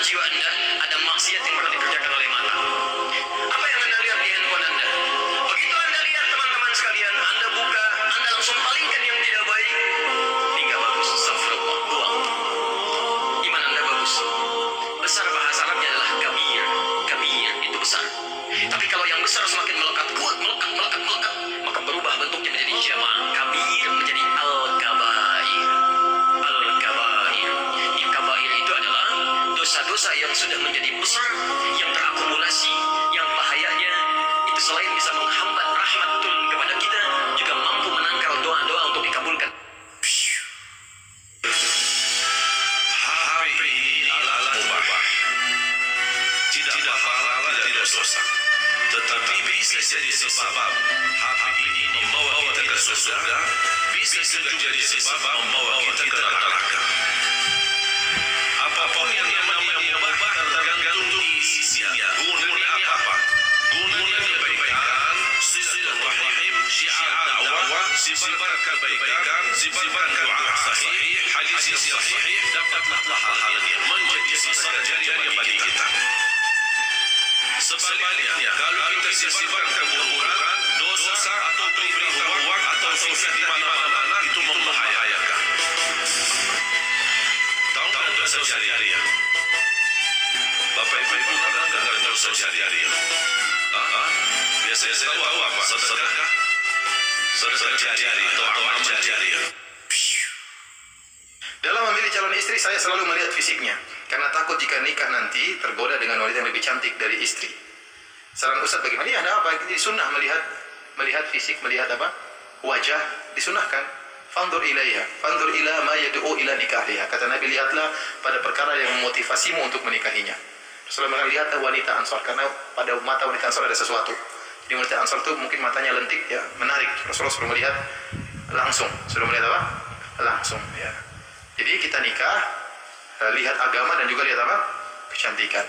jiwa Anda ada maksiat yang pernah dikerjakan oleh mata. Apa yang Anda lihat di handphone Anda? Begitu Anda lihat teman-teman sekalian, Anda buka, Anda langsung palingkan yang tidak baik. Ini nggak bagus, astagfirullah, buang. Iman Anda bagus. Besar bahasa Arabnya adalah kabir. Kabir itu besar. Tapi kalau yang besar semakin melekat, kuat, melekat, maka berubah bentuknya menjadi jama'. Kabir menjadi al-kabair. Al-kabair. Al-kabair itu adalah dosa-dosa yang sudah menjadi besar, yang terakumulasi, yang bahayanya itu selain bisa menghambat rahmat turun kepada kita, juga mampu menangkal doa-doa untuk dikabulkan. HP ini alat mubah. Tidak pahala, tidak dosa. Tetapi bisa jadi sebab HP ini membawa kita ke surga, bisa juga jadi sebab membawa kita ke neraka. Apapun yang namanya mubah tergantung isinya. Gunanya apa? Gunanya kebaikan, silaturahim, syiar dakwah, sebarkan kebaikan, sebarkan doa sahih, hadis yang sahih, dapatlah pahalanya menjadi sisa jariah bagi kita. Sebaliknya, kalau kita sebarkan keburukan, dosa atau pemberitahuan atau fitnah di mana-mana itu membahayakan. Tahu tak dosa jariah? Bapak Ibu pernah dengar dosa jariah? Biasanya tahu apa? Sedekah? Sedekah jariah atau amal jariah. Dalam memilih calon istri, saya selalu melihat fisiknya. Karena takut jika nikah nanti tergoda dengan wanita yang lebih cantik dari istri. Saran Ustaz bagaimana? Ya, ada apa? Jadi sunnah melihat fisik, melihat apa? Wajah, disunahkan. Fandur ilaiha, fandur ila ma yad'u ila nikahiha. Kata Nabi, lihatlah pada perkara yang memotivasimu untuk menikahinya. Rasulullah lihatlah wanita Ansar, karena pada mata wanita Ansar ada sesuatu. Jadi wanita Ansar itu mungkin matanya lentik, ya, menarik. Rasulullah suruh melihat langsung. Suruh melihat apa? Langsung, ya. Jadi kita nikah, lihat agama dan juga lihat apa? Kecantikan.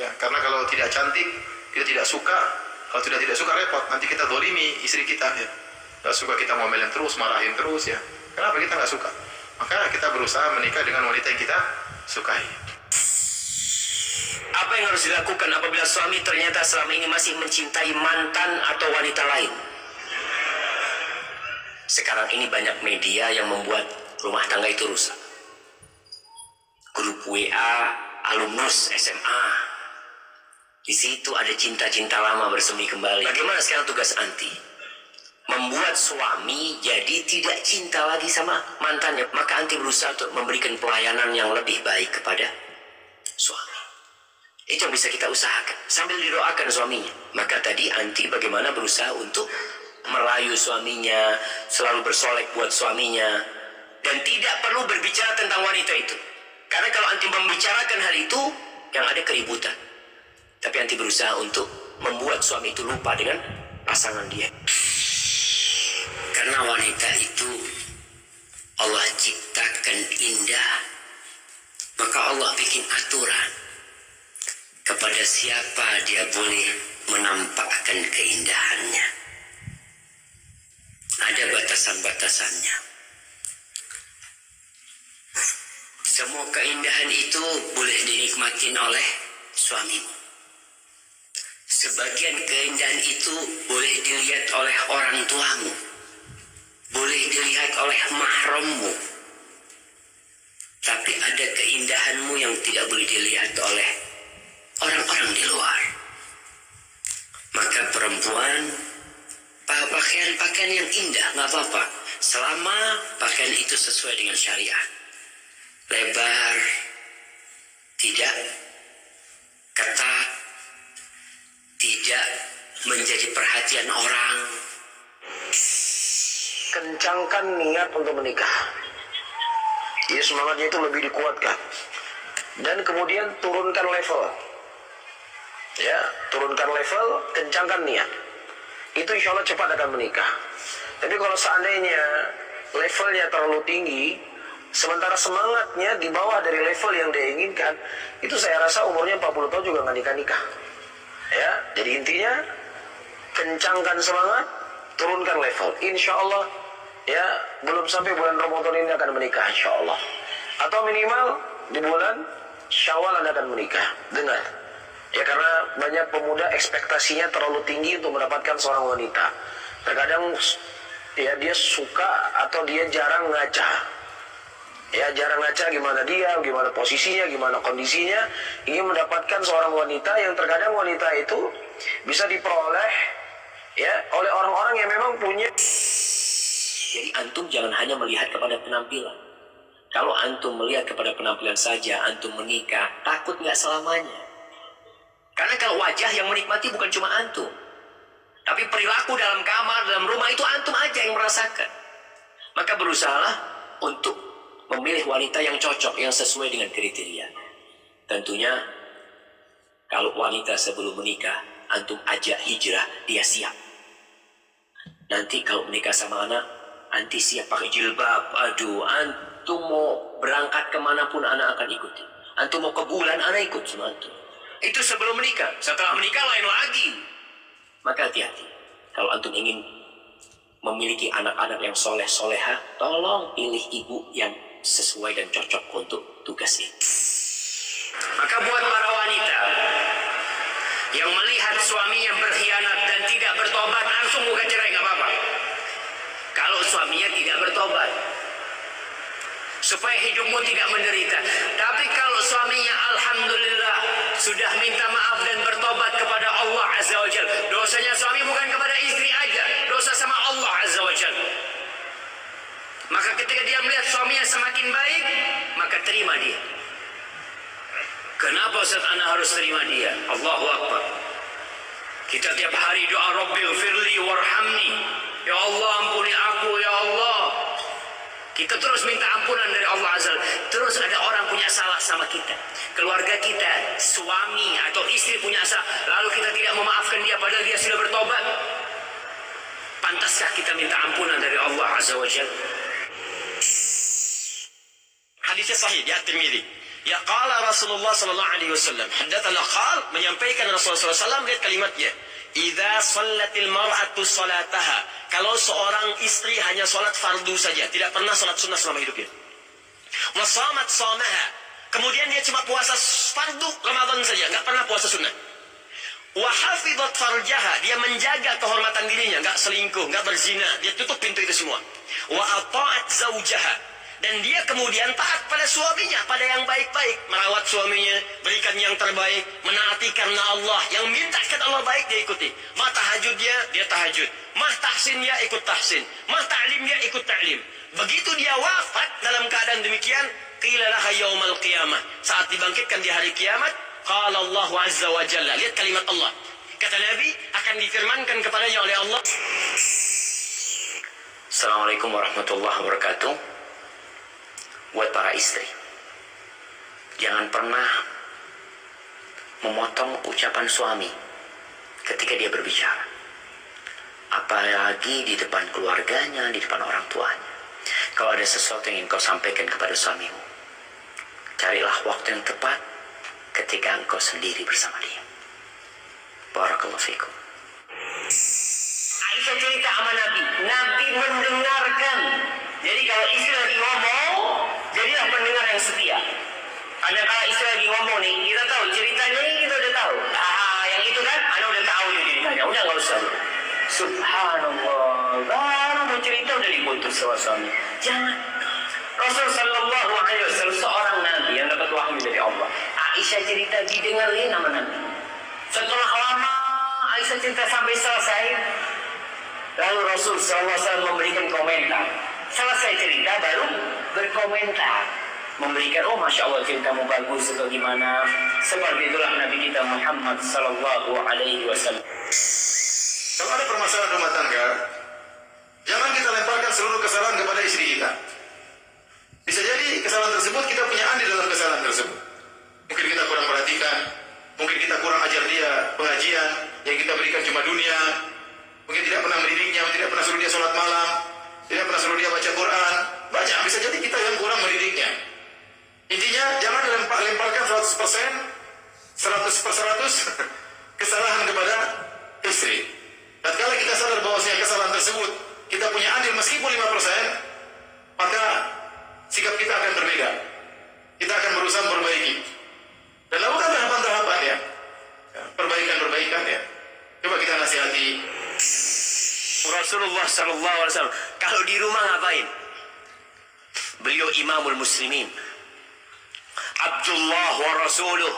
Ya, karena kalau tidak cantik, kita tidak suka. Kalau tidak suka repot. Nanti kita zalimi istri kita. Ya. Gak suka kita ngomelin terus, marahin terus. Ya. Kenapa kita nggak suka? Maka kita berusaha menikah dengan wanita yang kita sukai. Apa yang harus dilakukan apabila suami ternyata selama ini masih mencintai mantan atau wanita lain? Sekarang ini banyak media yang membuat rumah tangga itu rusak. Grup WA alumnus SMA. Di situ ada cinta-cinta lama bersemi kembali. Bagaimana sekarang tugas anti? Membuat suami jadi tidak cinta lagi sama mantannya. Maka anti berusaha untuk memberikan pelayanan yang lebih baik kepada suami. Itu yang bisa kita usahakan sambil didoakan suaminya. Maka tadi anti bagaimana berusaha untuk merayu suaminya, selalu bersolek buat suaminya, dan tidak perlu berbicara tentang wanita itu. Karena kalau anti membicarakan hal itu, yang ada keributan. Tapi anti berusaha untuk membuat suami itu lupa dengan pasangan dia. Karena wanita itu Allah ciptakan indah, maka Allah bikin aturan kepada siapa dia boleh menampakkan keindahannya. Ada batasan-batasannya. Semua keindahan itu boleh dinikmatin oleh suamimu. Sebagian keindahan itu boleh dilihat oleh orang tuamu, boleh dilihat oleh mahrammu. Tapi ada keindahanmu yang tidak boleh dilihat oleh orang-orang di luar. Maka perempuan pakaian yang indah nggak apa-apa, selama pakaian itu sesuai dengan syariat. Lebar, tidak ketat, tidak menjadi perhatian orang. Kencangkan niat untuk menikah. Ya, semangatnya itu lebih dikuatkan. Dan kemudian turunkan level. Ya, turunkan level, kencangkan niat. Itu insya Allah cepat akan menikah. Tapi kalau seandainya levelnya terlalu tinggi, sementara semangatnya di bawah dari level yang dia inginkan, itu saya rasa umurnya 40 tahun juga nggak nikah-nikah. Ya, jadi intinya kencangkan semangat, turunkan level. Insya Allah, ya, belum sampai bulan Ramadan ini akan menikah, insya Allah. Atau minimal di bulan Syawal Anda akan menikah. Dengar. Ya, karena banyak pemuda ekspektasinya terlalu tinggi untuk mendapatkan seorang wanita. Terkadang ya dia suka atau dia jarang ngaca. Ya, jarang ngaca gimana dia, gimana posisinya, gimana kondisinya. Ingin mendapatkan seorang wanita yang terkadang wanita itu bisa diperoleh ya oleh orang-orang yang memang punya. Jadi antum jangan hanya melihat kepada penampilan. Kalau antum melihat kepada penampilan saja, antum menikah, takut nggak selamanya. Karena kalau wajah yang menikmati bukan cuma antum, tapi perilaku dalam kamar, dalam rumah itu antum aja yang merasakan. Maka berusahalah untuk memilih wanita yang cocok, yang sesuai dengan kriteria. Tentunya kalau wanita sebelum menikah, antum ajak hijrah, dia siap. Nanti kalau menikah sama anak, anti siap pakai jilbab. Aduh, antum mau berangkat kemanapun anak akan ikuti. Antum mau ke bulan, anak ikut sama antum. Itu sebelum menikah. Setelah menikah lain lagi. Maka hati-hati. Kalau antum ingin memiliki anak-anak yang soleh-soleha, tolong pilih ibu yang sesuai dan cocok untuk tugas ini. Maka buat para wanita yang melihat suaminya berkhianat dan tidak bertobat, langsung bukan cerai, nggak apa-apa. Kalau suaminya tidak bertobat, supaya hidupmu tidak menderita. Tapi kalau suaminya alhamdulillah sudah minta maaf dan bertobat kepada Allah Azza wa Jalla, dosanya suami bukan kepada istri aja, dosa sama Allah Azza wa Jalla. Maka ketika dia melihat suaminya semakin baik, maka terima dia. Kenapa Ustaz ana harus terima dia? Allahu Akbar. Kita tiap hari doa Rabbighfirli warhamni. Ya Allah, ampuni aku ya Allah. Kita terus minta ampunan dari Allah Azza. Terus ada orang punya salah sama kita, keluarga kita, suami atau istri punya salah, lalu kita tidak memaafkan dia padahal dia sudah bertobat. Pantaskah kita minta ampunan dari Allah Azza wa Jalla? Hadisnya sahih di At-Tirmidzi. Ya qala Rasulullah sallallahu alaihi wasallam, haddatsana qal, menyampaikan Rasulullah sallallahu alaihi wasallam, lihat kalimatnya. Idza shallatil mar'atu salataha. Kalau seorang istri hanya salat fardu saja, tidak pernah salat sunnah selama hidupnya. Wa shamat shamaha. Kemudian dia cuma puasa fardu Ramadan saja, enggak pernah puasa sunnah. Wa hafizat farjaha, dia menjaga kehormatan dirinya, enggak selingkuh, enggak berzina, dia tutup pintu itu semua. Wa ata'at zaujaha, dan dia kemudian taat pada suaminya, pada yang baik-baik, merawat suaminya, berikan yang terbaik, menaati karena Allah, yang minta kata Allah baik dia ikuti. Mah tahajud dia tahajud. Mah tahsin dia ikut tahsin. Mah ta'lim dia ikut ta'lim. Begitu dia wafat dalam keadaan demikian, qila laha yaumal qiyamah, saat dibangkitkan di hari kiamat, qala Allah azza wa jalla, lihat kalimat Allah. Kata Nabi, akan difirmankan kepadanya oleh Allah. Assalamualaikum warahmatullahi wabarakatuh. Buat para istri, jangan pernah memotong ucapan suami ketika dia berbicara, apalagi di depan keluarganya, di depan orang tuanya. Kalau ada sesuatu yang kau sampaikan kepada suamimu, carilah waktu yang tepat ketika engkau sendiri bersama dia. Barakallahu fikum. Aisyah cerita sama Nabi, Nabi mendengarkan. Jadi kalau istri lagi ngomong, jadilah pendengar yang setia. Karena kalau istri lagi ngomong nih, kita tahu ceritanya ini, kita udah tahu. Yang itu kan, anda udah tahu ya ceritanya, udah nggak usah. Subhanallah, baru mau cerita udah diputus sama suami. Jangan. Rasul Sallallahu Alaihi Wasallam seorang nabi yang dapat wahyu dari Allah. Aisyah cerita didengarin sama Nabi. Setelah lama Aisyah cerita sampai selesai, lalu Rasul Sallallahu Alaihi Wasallam memberikan komentar. Selesai cerita baru berkomentar, memberikan, oh masya Allah ceritamu bagus atau gimana. Seperti itulah Nabi kita Muhammad Sallallahu Alaihi Wasallam. Kalau ada permasalahan rumah tangga, jangan kita lemparkan seluruh kesalahan kepada istri kita. Bisa jadi kesalahan tersebut kita punya andil dalam kesalahan tersebut. Mungkin kita kurang perhatikan, mungkin kita kurang ajar dia pengajian, yang kita berikan cuma dunia. Mungkin tidak pernah mendidiknya, tidak pernah suruh dia sholat malam, tidak pernah suruh dia baca Quran. Baca, bisa jadi kita yang kurang mendidiknya. Intinya jangan lemparkan 100%, 100% kesalahan kepada istri. Tatkala kita sadar bahwasanya kesalahan tersebut kita punya andil meskipun 5%, maka sikap kita akan berbeda. Kita akan berusaha memperbaiki. sallallahu alaihi wasallam. Kalau di rumah ngapain? Beliau imamul muslimin, Abdullah wa rasuluh,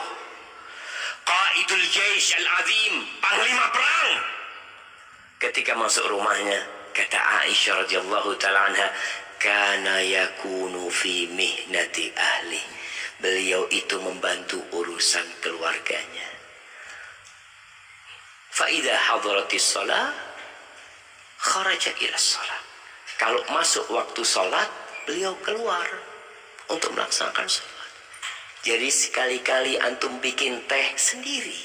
qaidul jaysh al-azim, panglima perang. Ketika masuk rumahnya, kata Aisyah radhiyallahu taala anha, kana yakunu fi mihnati ahli. Beliau itu membantu urusan keluarganya. Fa idza hadaratis shalah kharaja ila shalah. Kalau masuk waktu salat, beliau keluar untuk melaksanakan salat. Jadi sekali-kali antum bikin teh sendiri.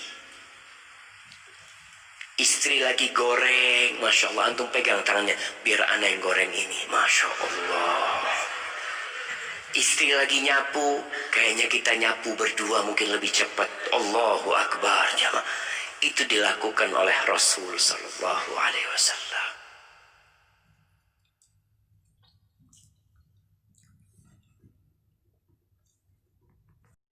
Istri lagi goreng, Masya Allah, antum pegang tangannya, biar ana yang goreng ini, Masya Allah. Istri lagi nyapu, kayaknya kita nyapu berdua mungkin lebih cepat. Allahu Akbar, jamaah. Itu dilakukan oleh Rasul Sallallahu Alaihi Wasallam.